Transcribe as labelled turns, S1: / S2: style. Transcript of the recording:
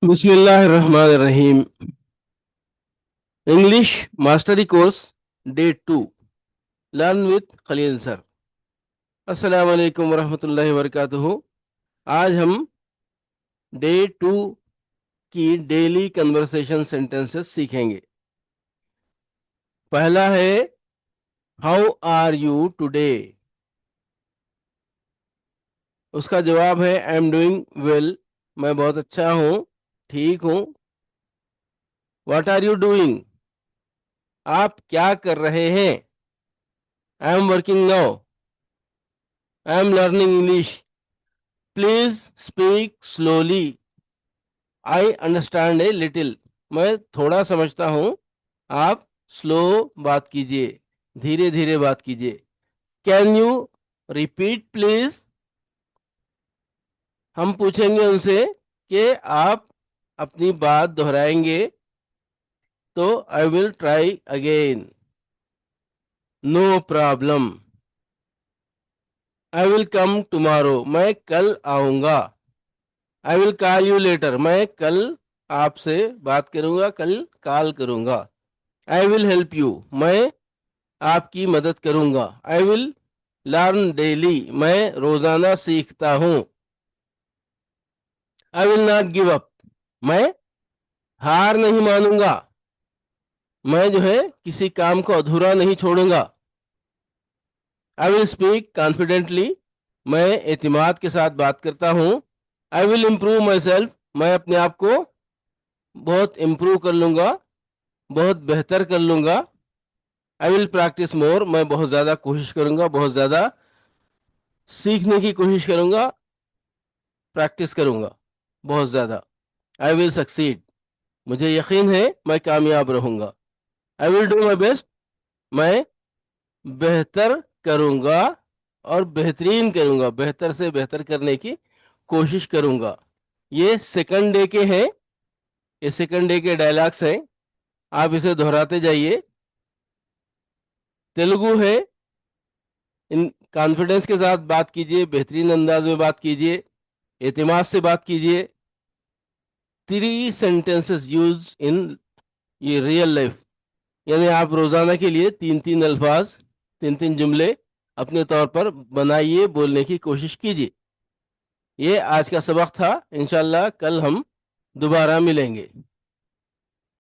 S1: بسم اللہ الرحمن الرحیم۔ English mastery course day 2 learn with Khalil sir. السلام علیکم ورحمۃ اللہ وبرکاتہ۔ آج ہم ڈے 2 کی ڈیلی کنورسیشن سینٹنسز سیکھیں گے۔ پہلا ہے ہاؤ آر یو ٹوڈے۔ اس کا جواب ہے آئی ایم ڈوئنگ ویل، میں بہت اچھا ہوں، ٹھیک ہوں۔ واٹ آر یو ڈوئنگ، آپ کیا کر رہے ہیں؟ I am working now, I am learning English. Please speak slowly. I understand a little. میں تھوڑا سمجھتا ہوں، آپ سلو بات کیجئے، دھیرے دھیرے بات کیجئے۔ Can you repeat please؟ ہم پوچھیں گے ان سے کہ آپ اپنی بات دہرائیں گے تو I will try again. No problem. I will come tomorrow. میں کل آؤں گا۔ I will call you later. میں کل آپ سے بات کروں گا، کل کال کروں گا۔ I will help you. میں آپ کی مدد کروں گا۔ I will learn daily. میں روزانہ سیکھتا ہوں۔ I will not give up. میں ہار نہیں مانوں گا، میں جو ہے کسی کام کو ادھورا نہیں چھوڑوں گا۔ I will speak confidently. میں اعتماد کے ساتھ بات کرتا ہوں۔ I will improve myself. میں اپنے آپ کو بہت امپروو کر لوں گا، بہت بہتر کر لوں گا۔ I will practice more. میں بہت زیادہ کوشش کروں گا، بہت زیادہ سیکھنے کی کوشش کروں گا، پریکٹس کروں گا بہت زیادہ۔ I will succeed. مجھے یقین ہے میں کامیاب رہوں گا۔ I will do my best. میں بہتر کروں گا اور بہترین کروں گا، بہتر سے بہتر کرنے کی کوشش کروں گا۔ یہ سیکنڈ ڈے کے ہیں، یہ سیکنڈ ڈے کے ڈائلاگس ہیں، آپ اسے دہراتے جائیے۔ تیلگو ہے، ان کانفیڈنس کے ساتھ بات کیجئے، بہترین انداز میں بات کیجئے، اعتماد سے بات کیجئے۔ 3 sentences used in یہ ریئل لائف، یعنی آپ روزانہ کے لیے 3 الفاظ، 3 جملے اپنے طور پر بنائیے، بولنے کی کوشش کیجئے۔ یہ آج کا سبق تھا، انشاءاللہ کل ہم دوبارہ ملیں گے۔